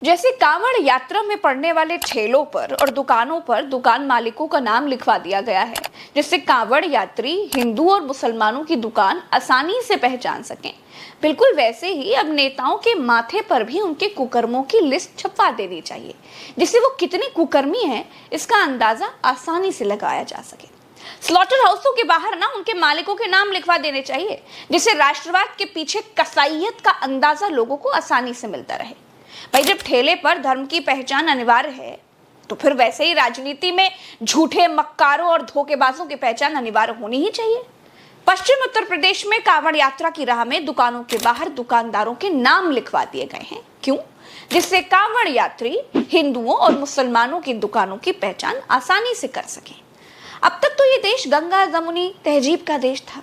जैसे कांवड़ यात्रा में पड़ने वाले ठेलों पर और दुकानों पर दुकान मालिकों का नाम लिखवा दिया गया है, जिससे कांवड़ यात्री हिंदू और मुसलमानों की दुकान आसानी से पहचान सकें। बिल्कुल वैसे ही अब नेताओं के माथे पर भी उनके कुकर्मों की लिस्ट छपवा देनी चाहिए, जिससे वो कितने कुकर्मी हैं इसका अंदाजा आसानी से लगाया जा सके। स्लॉटर हाउसों के बाहर ना उनके मालिकों के नाम लिखवा देने चाहिए, जिससे राष्ट्रवाद के पीछे कसाईयत का अंदाजा लोगों को आसानी से मिलता रहे। भाई, जब ठेले पर धर्म की पहचान अनिवार्य है, तो फिर वैसे ही राजनीति में झूठे मक्कारों और धोखेबाजों की पहचान अनिवार्य होनी ही चाहिए। पश्चिम उत्तर प्रदेश में कांवड़ यात्रा की राह में दुकानों के बाहर दुकानदारों के नाम लिखवा दिए गए हैं। क्यों? जिससे कांवड़ यात्री हिंदुओं और मुसलमानों की दुकानों की पहचान आसानी से कर सकें। अब तक तो ये देश गंगा जमुनी तहजीब का देश था,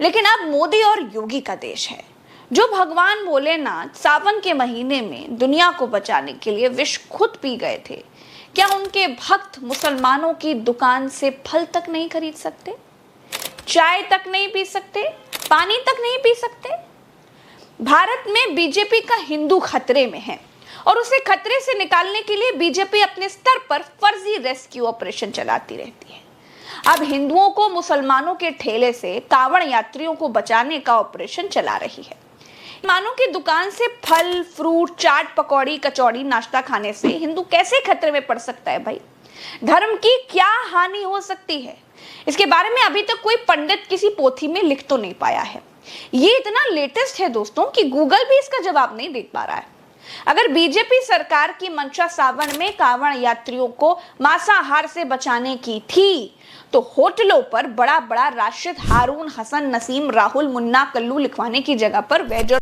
लेकिन अब मोदी और योगी का देश है, जो भगवान भोलेनाथ सावन के महीने में दुनिया को बचाने के लिए विष खुद पी गए थे। क्या उनके भक्त मुसलमानों की दुकान से फल तक नहीं खरीद सकते, चाय तक नहीं पी सकते, पानी तक नहीं पी सकते? भारत में बीजेपी का हिंदू खतरे में है और उसे खतरे से निकालने के लिए बीजेपी अपने स्तर पर फर्जी रेस्क्यू ऑपरेशन चलाती रहती है। अब हिंदुओं को मुसलमानों के ठेले से कांवड़ यात्रियों को बचाने का ऑपरेशन चला रही है। मुसलमानों की दुकान से फल, फ्रूट, चाट, पकौड़ी, कचौड़ी, नाश्ता खाने से हिंदू कैसे खतरे में पड़ सकता है? भाई, धर्म की क्या हानि हो सकती है? इसके बारे में अभी तक कोई पंडित किसी पोथी में लिख तो नहीं पाया है। ये इतना लेटेस्ट है दोस्तों कि गूगल भी इसका जवाब नहीं दे पा रहा है। अगर बीजेपी सरकार की मंशा सावन में कांवड़ यात्रियों को मांसाहार से बचाने की थी, तो होटलों पर बड़ा बड़ा राशिद, हारून, हसन, नसीम, राहुल, मुन्ना, कल्लू लिखवाने की जगह पर वेज।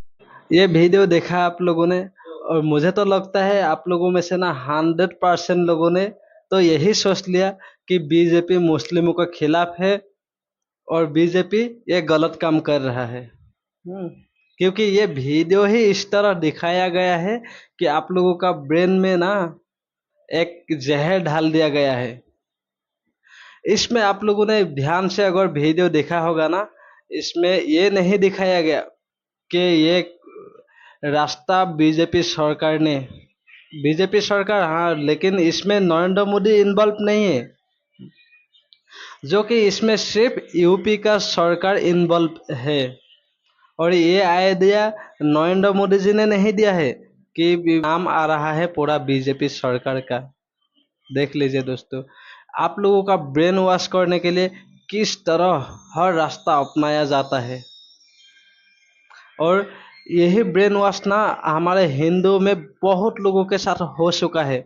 ये वीडियो देखा आप लोगों ने, और मुझे तो लगता है आप लोगों में से ना 100% लोगों ने तो यही सोच लिया कि बीजेपी मुस्लिमों के खिलाफ है और बीजेपी ये गलत काम कर रहा है। क्योंकि ये वीडियो ही इस तरह दिखाया गया है कि आप लोगों का ब्रेन में ना एक जहर डाल दिया गया है। इसमें आप लोगों ने ध्यान से अगर वीडियो देखा होगा ना, इसमें ये नहीं दिखाया गया कि ये रास्ता बीजेपी सरकार ने, बीजेपी सरकार हाँ, लेकिन इसमें नरेंद्र मोदी इन्वॉल्व नहीं है, जो कि इसमें सिर्फ यूपी का सरकार इन्वॉल्व है। और ये आइडिया नरेंद्र मोदी जी ने नहीं दिया है कि नाम आ रहा है पूरा बीजेपी सरकार का। देख लीजिए दोस्तों, आप लोगों का ब्रेन वॉश करने के लिए किस तरह हर रास्ता अपनाया जाता है। और यही ब्रेन वॉश ना हमारे हिंदू में बहुत लोगों के साथ हो चुका है।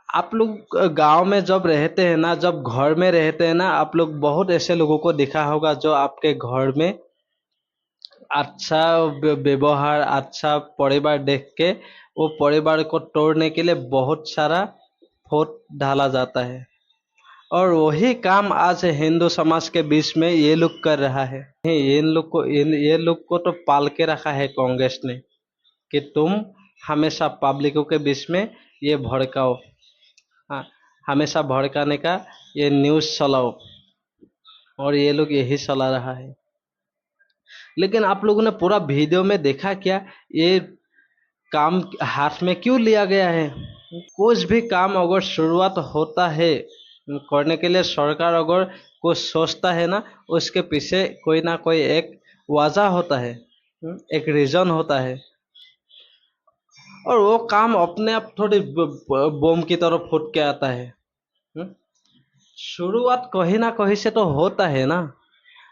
आप लोग गांव में जब रहते हैं ना, जब घर में रहते हैं ना, आप लोग बहुत ऐसे लोगों को देखा होगा जो आपके घर में अच्छा व्यवहार, अच्छा परिवार देख के वो परिवार को तोड़ने के लिए बहुत सारा फोट डाला जाता है। और वही काम आज हिंदू समाज के बीच में ये लोग कर रहा है। ये लोग को तो पाल के रखा है कांग्रेस ने कि तुम हमेशा पब्लिकों के बीच में ये भड़काओ, हाँ, हमेशा भड़काने का ये न्यूज़ चलाओ, और ये लोग यही चला रहा है। लेकिन आप लोगों ने पूरा वीडियो में देखा क्या, ये काम हाथ में क्यों लिया गया है? कुछ भी काम अगर शुरुआत होता है करने के लिए, सरकार अगर कुछ सोचता है ना, उसके पीछे कोई ना कोई एक वजह होता है, एक रीजन होता है। और वो काम अपने आप थोड़ी बम की तरह फूट के आता है। शुरुआत कहीं ना कहीं से तो होता है ना।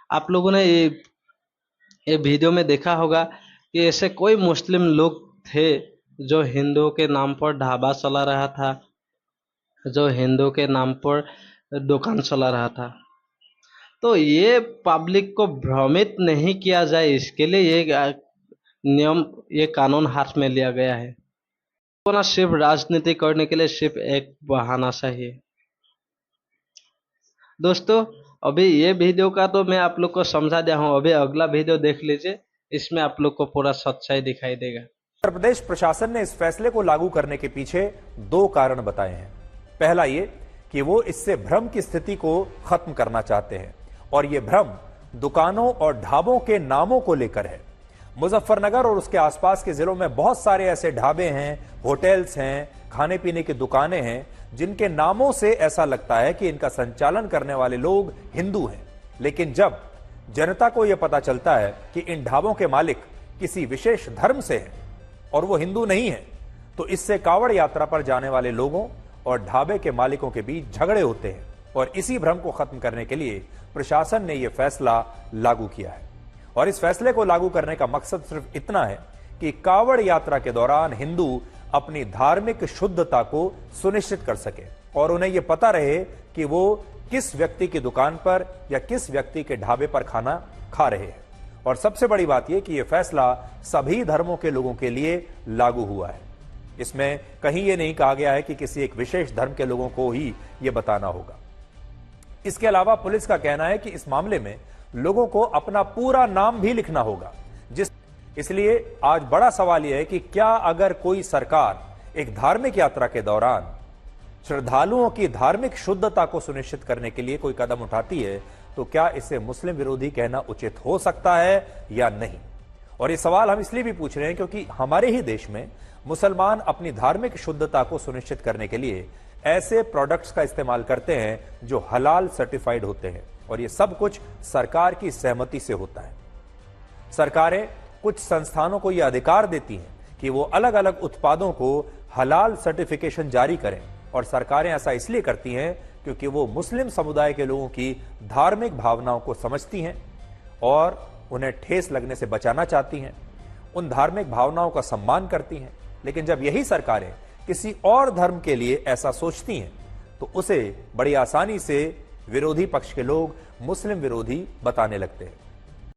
आप लोगों ने ये वीडियो में देखा होगा कि ऐसे कोई मुस्लिम लोग थे जो हिंदुओं के नाम पर ढाबा चला रहा था, जो हिंदू के नाम पर दुकान चला रहा था। तो ये पब्लिक को भ्रमित नहीं किया जाए, इसके लिए ये नियम, ये कानून हाथ में लिया गया है। तो ना सिर्फ राजनीति करने के लिए सिर्फ एक बहाना चाहिए। दोस्तों, अभी ये वीडियो का तो मैं आप लोग को समझा दिया हूँ, अभी अगला वीडियो देख लीजिए, इसमें आप लोग को पूरा सच्चाई दिखाई देगा। उत्तर प्रदेश प्रशासन ने इस फैसले को लागू करने के पीछे 2 कारण बताए हैं। पहला ये कि वो इससे भ्रम की स्थिति को खत्म करना चाहते हैं, और ये भ्रम दुकानों और ढाबों के नामों को लेकर है। मुजफ्फरनगर और उसके आसपास के जिलों में बहुत सारे ऐसे ढाबे हैं, होटल्स हैं, खाने पीने की दुकानें हैं जिनके नामों से ऐसा लगता है कि इनका संचालन करने वाले लोग हिंदू हैं। लेकिन जब जनता को यह पता चलता है कि इन ढाबों के मालिक किसी विशेष धर्म से हैं और वो हिंदू नहीं है, तो इससे कांवड़ यात्रा पर जाने वाले लोगों और ढाबे के मालिकों के बीच झगड़े होते हैं। और इसी भ्रम को खत्म करने के लिए प्रशासन ने यह फैसला लागू किया है। और इस फैसले को लागू करने का मकसद सिर्फ इतना है कि कांवड़ यात्रा के दौरान हिंदू अपनी धार्मिक शुद्धता को सुनिश्चित कर सके और उन्हें यह पता रहे कि वो किस व्यक्ति की दुकान पर या किस व्यक्ति के ढाबे पर खाना खा रहे हैं। और सबसे बड़ी बात यह कि यह फैसला सभी धर्मों के लोगों के लिए लागू हुआ है। इसमें कहीं यह नहीं कहा गया है कि किसी एक विशेष धर्म के लोगों को ही यह बताना होगा। इसके अलावा पुलिस का कहना है कि इस मामले में लोगों को अपना पूरा नाम भी लिखना होगा। इसलिए आज बड़ा सवाल यह है कि क्या अगर कोई सरकार एक धार्मिक यात्रा के दौरान श्रद्धालुओं की धार्मिक शुद्धता को सुनिश्चित करने के लिए कोई कदम उठाती है, तो क्या इसे मुस्लिम विरोधी कहना उचित हो सकता है या नहीं। और ये सवाल हम इसलिए भी पूछ रहे हैं क्योंकि हमारे ही देश में मुसलमान अपनी धार्मिक शुद्धता को सुनिश्चित करने के लिए ऐसे प्रोडक्ट्स का इस्तेमाल करते हैं जो हलाल सर्टिफाइड होते हैं और ये सब कुछ सरकार की सहमति से होता है। सरकारें कुछ संस्थानों को यह अधिकार देती हैं कि वो अलग अलग उत्पादों को हलाल सर्टिफिकेशन जारी करें और सरकारें ऐसा इसलिए करती हैं क्योंकि वो मुस्लिम समुदाय के लोगों की धार्मिक भावनाओं को समझती हैं और उन्हें ठेस लगने से बचाना चाहती हैं, उन धार्मिक भावनाओं का सम्मान करती हैं। लेकिन जब यही सरकारें किसी और धर्म के लिए ऐसा सोचती हैं तो उसे बड़ी आसानी से विरोधी पक्ष के लोग मुस्लिम विरोधी बताने लगते हैं।